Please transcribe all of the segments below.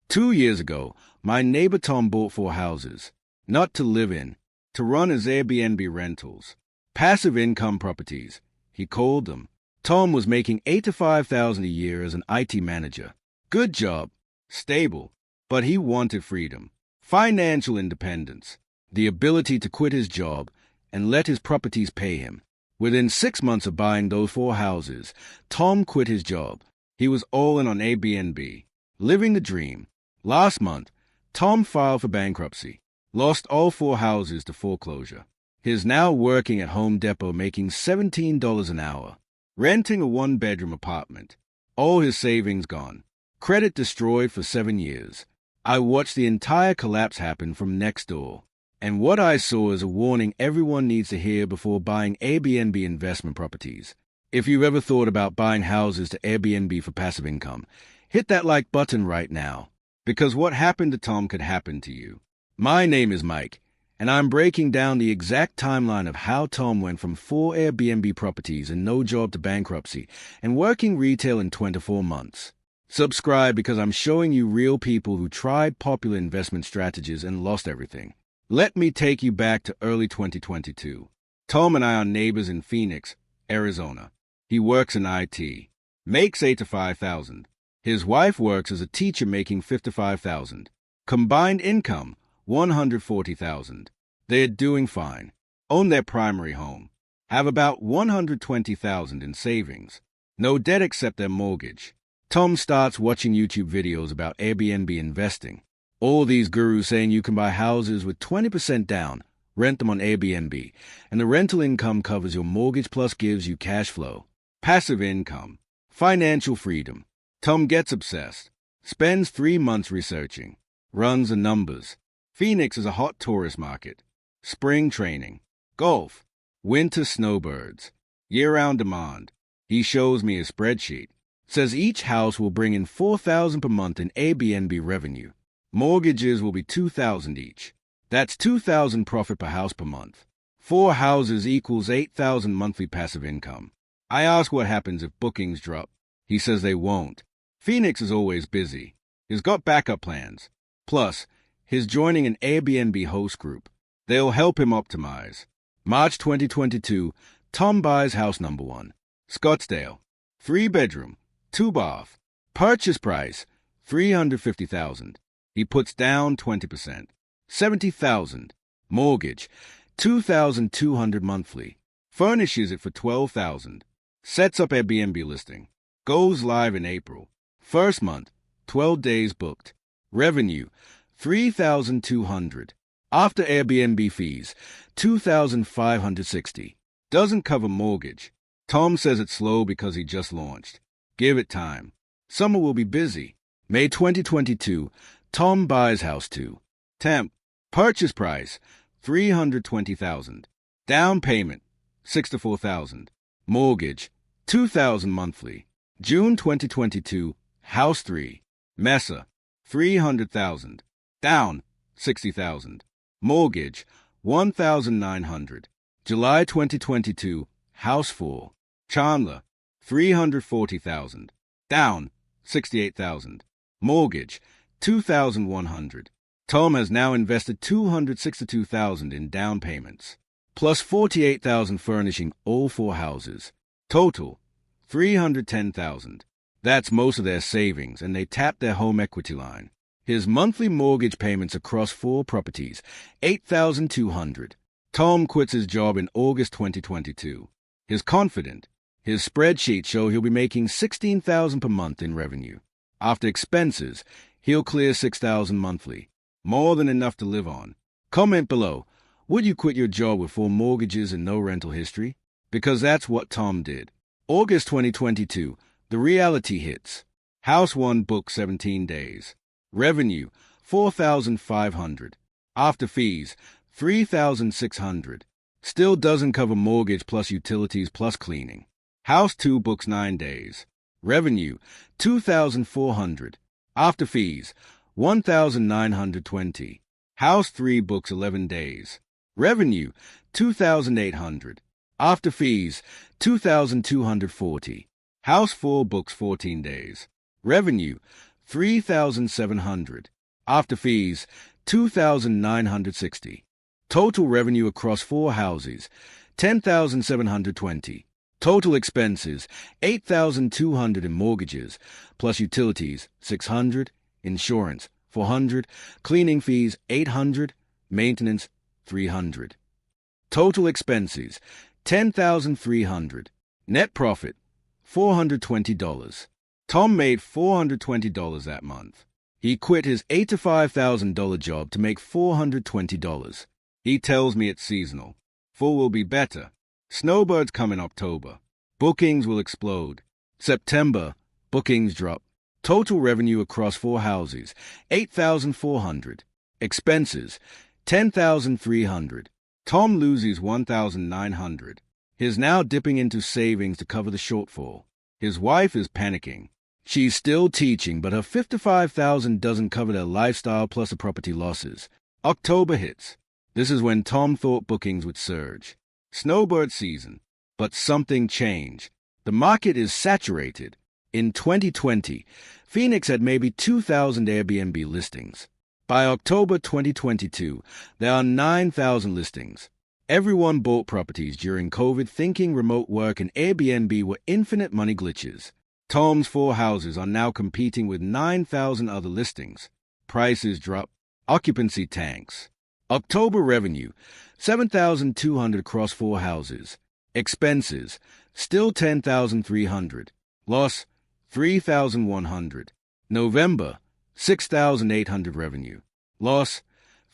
2 years ago, my neighbor Tom bought 4 houses, not to live in, to run as Airbnb rentals. Passive income properties, he called them. Tom was making $8,000 to $5,000 a year as an IT manager. Good job, stable, but he wanted freedom, financial independence, the ability to quit his job and let his properties pay him. Within 6 months of buying those 4 houses, Tom quit his job. He was all in on Airbnb, living the dream. Last month, Tom filed for bankruptcy, lost all 4 houses to foreclosure. He's now working at Home Depot making $17 an hour, renting a 1-bedroom apartment. All his savings gone. Credit destroyed for 7 years. I watched the entire collapse happen from next door. And what I saw is a warning everyone needs to hear before buying Airbnb investment properties. If you've ever thought about buying houses to Airbnb for passive income, hit that like button right now, because what happened to Tom could happen to you. My name is Mike, and I'm breaking down the exact timeline of how Tom went from 4 Airbnb properties and no job to bankruptcy and working retail in 24 months. Subscribe because I'm showing you real people who tried popular investment strategies and lost everything. Let me take you back to early 2022. Tom and I are neighbors in Phoenix, Arizona. He works in IT, makes $8,000 to $5,000. His wife works as a teacher making $55,000. Combined income, $140,000. They're doing fine. Own their primary home. Have about $120,000 in savings. No debt except their mortgage. Tom starts watching YouTube videos about Airbnb investing. All these gurus saying you can buy houses with 20% down, rent them on Airbnb, and the rental income covers your mortgage plus gives you cash flow. Passive income. Financial freedom. Tom gets obsessed. Spends 3 months researching. Runs the numbers. Phoenix is a hot tourist market. Spring training. Golf. Winter snowbirds. Year-round demand. He shows me a spreadsheet. Says each house will bring in $4,000 per month in Airbnb revenue. Mortgages will be $2,000 each. That's $2,000 profit per house per month. 4 houses equals $8,000 monthly passive income. I ask what happens if bookings drop. He says they won't. Phoenix is always busy. He's got backup plans. Plus, he's joining an Airbnb host group. They'll help him optimize. March 2022, Tom buys house number 1. Scottsdale. 3-bedroom, 2-bath. Purchase price, $350,000. He puts down 20%. $70,000. Mortgage, $2,200 monthly. Furnishes it for $12,000. Sets up Airbnb listing. Goes live in April. First month, 12 days booked. Revenue, $3,200. After Airbnb fees, $2,560. Doesn't cover mortgage. Tom says it's slow because he just launched. Give it time. Summer will be busy. May 2022, Tom buys house 2. Temp. Purchase price, $320,000. Down payment, $6,000 to $4,000. Mortgage, $2,000 monthly. June 2022, house 3. Mesa, $300,000. Down, $60,000. Mortgage, $1,900. July 2022, house 4. Chandler, $340,000. Down, $68,000. Mortgage, $2,100. Tom has now invested $262,000 in down payments, plus $48,000 furnishing all 4 houses. Total, $310,000. That's most of their savings, and they tapped their home equity line. His monthly mortgage payments across 4 properties, $8,200. Tom quits his job in August 2022. He's confident. His spreadsheets show he'll be making $16,000 per month in revenue. After expenses, he'll clear $6,000 monthly, more than enough to live on. Comment below, would you quit your job with 4 mortgages and no rental history? Because that's what Tom did. August 2022, the reality hits. House 1 booked 17 days. Revenue, $4,500. After fees, $3,600. Still doesn't cover mortgage plus utilities plus cleaning. House 2 books 9 days. Revenue, $2,400. After fees, $1,920. House 3 books 11 days. Revenue, $2,800. After fees, $2,240. House 4 books 14 days. Revenue, $3,700. After fees, $2,960. Total revenue across 4 houses, $10,720. Total expenses, $8,200 in mortgages, plus utilities, $600, insurance, $400, cleaning fees, $800, maintenance, $300. Total expenses, $10,300. Net profit, $420. Tom made $420 that month. He quit his $8,000 to $5,000 job to make $420. He tells me it's seasonal. Fall will be better. Snowbirds come in October. Bookings will explode. September, bookings drop. Total revenue across 4 houses, $8,400. Expenses, $10,300. Tom loses $1,900. He's now dipping into savings to cover the shortfall. His wife is panicking. She's still teaching, but her $55,000 doesn't cover their lifestyle plus the property losses. October hits. This is when Tom thought bookings would surge. Snowbird season. But something changed. The market is saturated. In 2020, Phoenix had maybe 2,000 Airbnb listings. By October 2022, there are 9,000 listings. Everyone bought properties during COVID thinking remote work and Airbnb were infinite money glitches. Tom's 4 houses are now competing with 9,000 other listings. Prices drop. Occupancy tanks. October revenue, $7,200 across 4 houses. Expenses, still $10,300. Loss, $3,100. November, $6,800 revenue. Loss,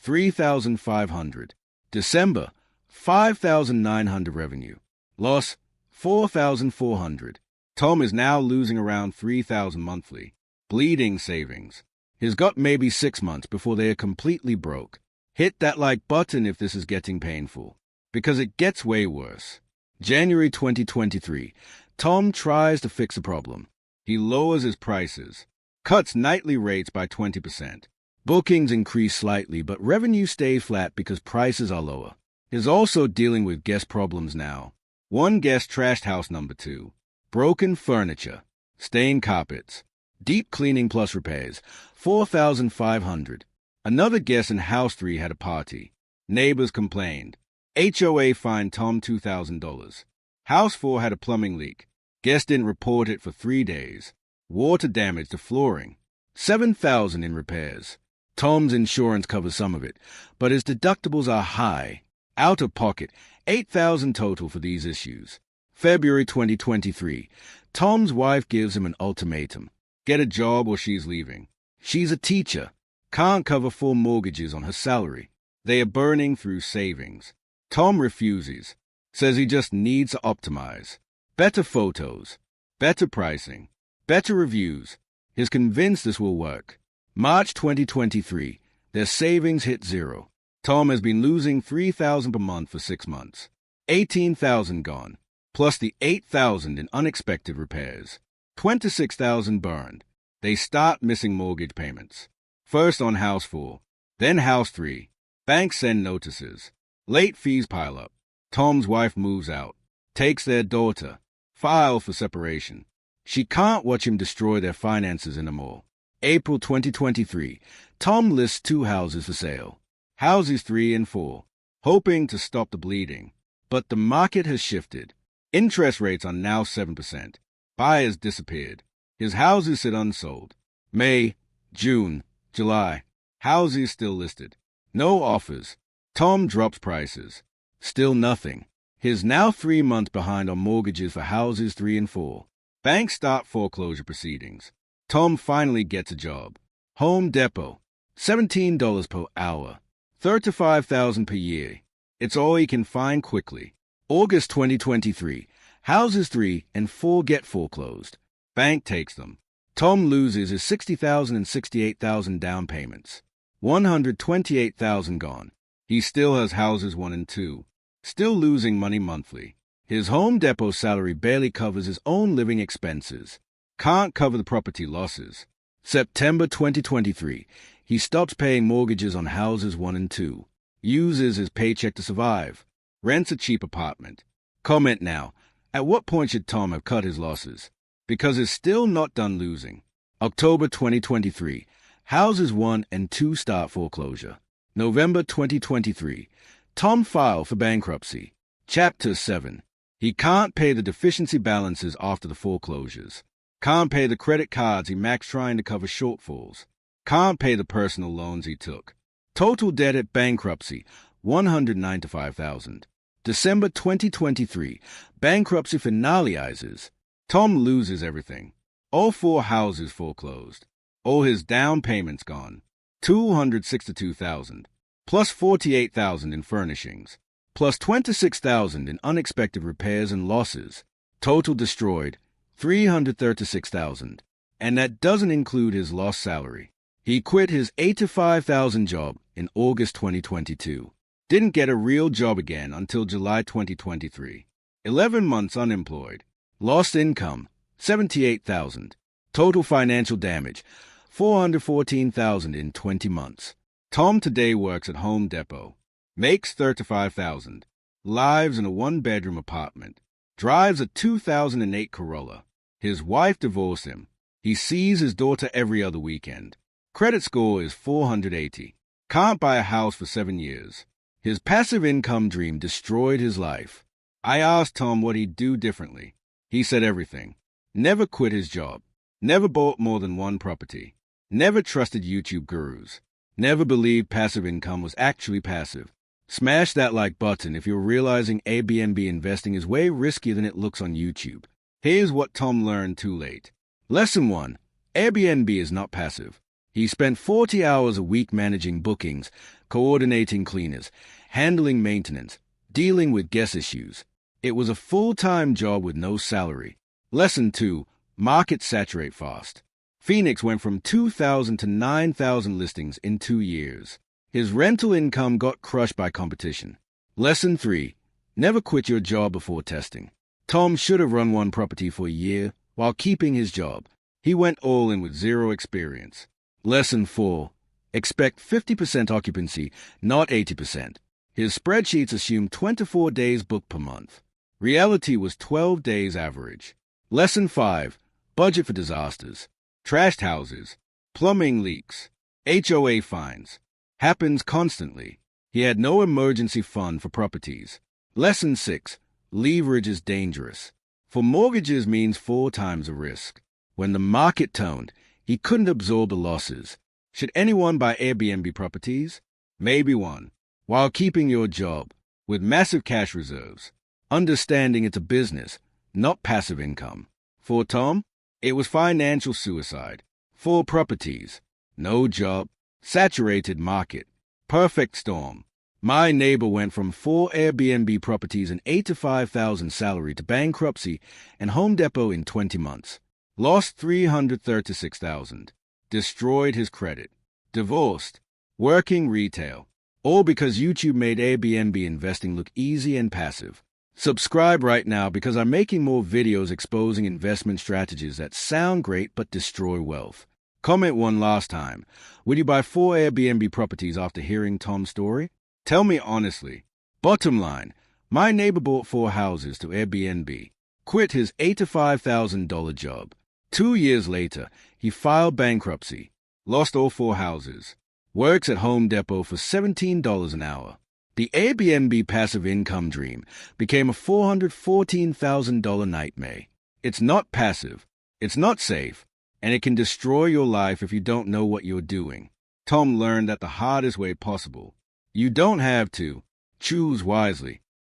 $3,500. December, $5,900 revenue. Loss, $4,400. Tom is now losing around $3,000 monthly. Bleeding savings. He's got maybe 6 months before they are completely broke. Hit that like button if this is getting painful, because it gets way worse. January 2023, Tom tries to fix the problem. He lowers his prices, cuts nightly rates by 20%. Bookings increase slightly, but revenue stays flat because prices are lower. He's also dealing with guest problems now. One guest trashed house number 2. Broken furniture, stained carpets, deep cleaning plus repairs, $4,500. Another guest in house 3 had a party. Neighbors complained. HOA fined Tom $2,000. House 4 had a plumbing leak. Guest didn't report it for 3 days. Water damage to flooring. $7,000 in repairs. Tom's insurance covers some of it, but his deductibles are high. Out of pocket, $8,000 total for these issues. February 2023, Tom's wife gives him an ultimatum. Get a job or she's leaving. She's a teacher. Can't cover 4 mortgages on her salary. They are burning through savings. Tom refuses. Says he just needs to optimize. Better photos. Better pricing. Better reviews. He's convinced this will work. March 2023, their savings hit 0. Tom has been losing $3,000 per month for 6 months. $18,000 gone. Plus the $8,000 in unexpected repairs. $26,000 burned. They start missing mortgage payments. First on house 4, then house 3. Banks send notices. Late fees pile up. Tom's wife moves out. Takes their daughter. File for separation. She can't watch him destroy their finances anymore. April 2023, Tom lists 2 houses for sale. Houses 3 and 4. Hoping to stop the bleeding. But the market has shifted. Interest rates are now 7%. Buyers disappeared. His houses sit unsold. May, June, July. Houses still listed. No offers. Tom drops prices. Still nothing. He's now 3 months behind on mortgages for houses 3 and 4. Banks start foreclosure proceedings. Tom finally gets a job. Home Depot. $17 per hour. $35,000 per year. It's all he can find quickly. August 2023, houses 3 and 4 get foreclosed. Bank takes them. Tom loses his $60,000 and $68,000 down payments. $128,000 gone. He still has houses 1 and 2. Still losing money monthly. His Home Depot salary barely covers his own living expenses. Can't cover the property losses. September 2023, he stops paying mortgages on houses 1 and 2. Uses his paycheck to survive. Rents a cheap apartment. Comment now. At what point should Tom have cut his losses? Because he's still not done losing. October 2023. Houses 1 and 2 start foreclosure. November 2023. Tom filed for bankruptcy. Chapter 7. He can't pay the deficiency balances after the foreclosures. Can't pay the credit cards he maxed trying to cover shortfalls. Can't pay the personal loans he took. Total debt at bankruptcy, $195,000. December 2023. Bankruptcy finalizes. Tom loses everything. All 4 houses foreclosed. All his down payments gone. $262,000. Plus $48,000 in furnishings. Plus $26,000 in unexpected repairs and losses. Total destroyed, $336,000. And that doesn't include his lost salary. He quit his $85,000 job in August 2022. Didn't get a real job again until July 2023. 11 months unemployed. Lost income, $78,000. Total financial damage, $414,000 in 20 months. Tom today works at Home Depot. Makes $35,000. Lives in a 1-bedroom apartment. Drives a 2008 Corolla. His wife divorced him. He sees his daughter every other weekend. Credit score is 480. Can't buy a house for 7 years. His passive income dream destroyed his life. I asked Tom what he'd do differently. He said everything. Never quit his job. Never bought more than 1 property. Never trusted YouTube gurus. Never believed passive income was actually passive. Smash that like button if you're realizing Airbnb investing is way riskier than it looks on YouTube. Here's what Tom learned too late. Lesson 1. Airbnb is not passive. He spent 40 hours a week managing bookings, coordinating cleaners, handling maintenance, dealing with guest issues. It was a full-time job with no salary. Lesson 2. Markets saturate fast. Phoenix went from 2,000 to 9,000 listings in 2 years. His rental income got crushed by competition. Lesson 3. Never quit your job before testing. Tom should have run 1 property for a year while keeping his job. He went all in with 0 experience. Lesson 4. Expect 50% occupancy, not 80%. His spreadsheets assumed 24 days booked per month. Reality was 12 days average. Lesson 5. Budget for disasters. Trashed houses. Plumbing leaks. HOA fines. Happens constantly. He had no emergency fund for properties. Lesson 6. Leverage is dangerous. For mortgages means 4 times the risk. When the market toned, he couldn't absorb the losses. Should anyone buy Airbnb properties? Maybe one. While keeping your job, with massive cash reserves. Understanding it's a business, not passive income. For Tom, it was financial suicide. 4 properties. No job. Saturated market. Perfect storm. My neighbor went from 4 Airbnb properties and $85,000 salary to bankruptcy and Home Depot in 20 months. Lost $336,000. Destroyed his credit. Divorced. Working retail. All because YouTube made Airbnb investing look easy and passive. Subscribe right now because I'm making more videos exposing investment strategies that sound great but destroy wealth. Comment one last time. Would you buy 4 Airbnb properties after hearing Tom's story? Tell me honestly. Bottom line, my neighbor bought 4 houses to Airbnb. Quit his $85,000 job. 2 years later, he filed bankruptcy. Lost all 4 houses. Works at Home Depot for $17 an hour. The Airbnb passive income dream became a $414,000 nightmare. It's not passive, it's not safe, and it can destroy your life if you don't know what you're doing. Tom learned that the hardest way possible. You don't have to. Choose wisely.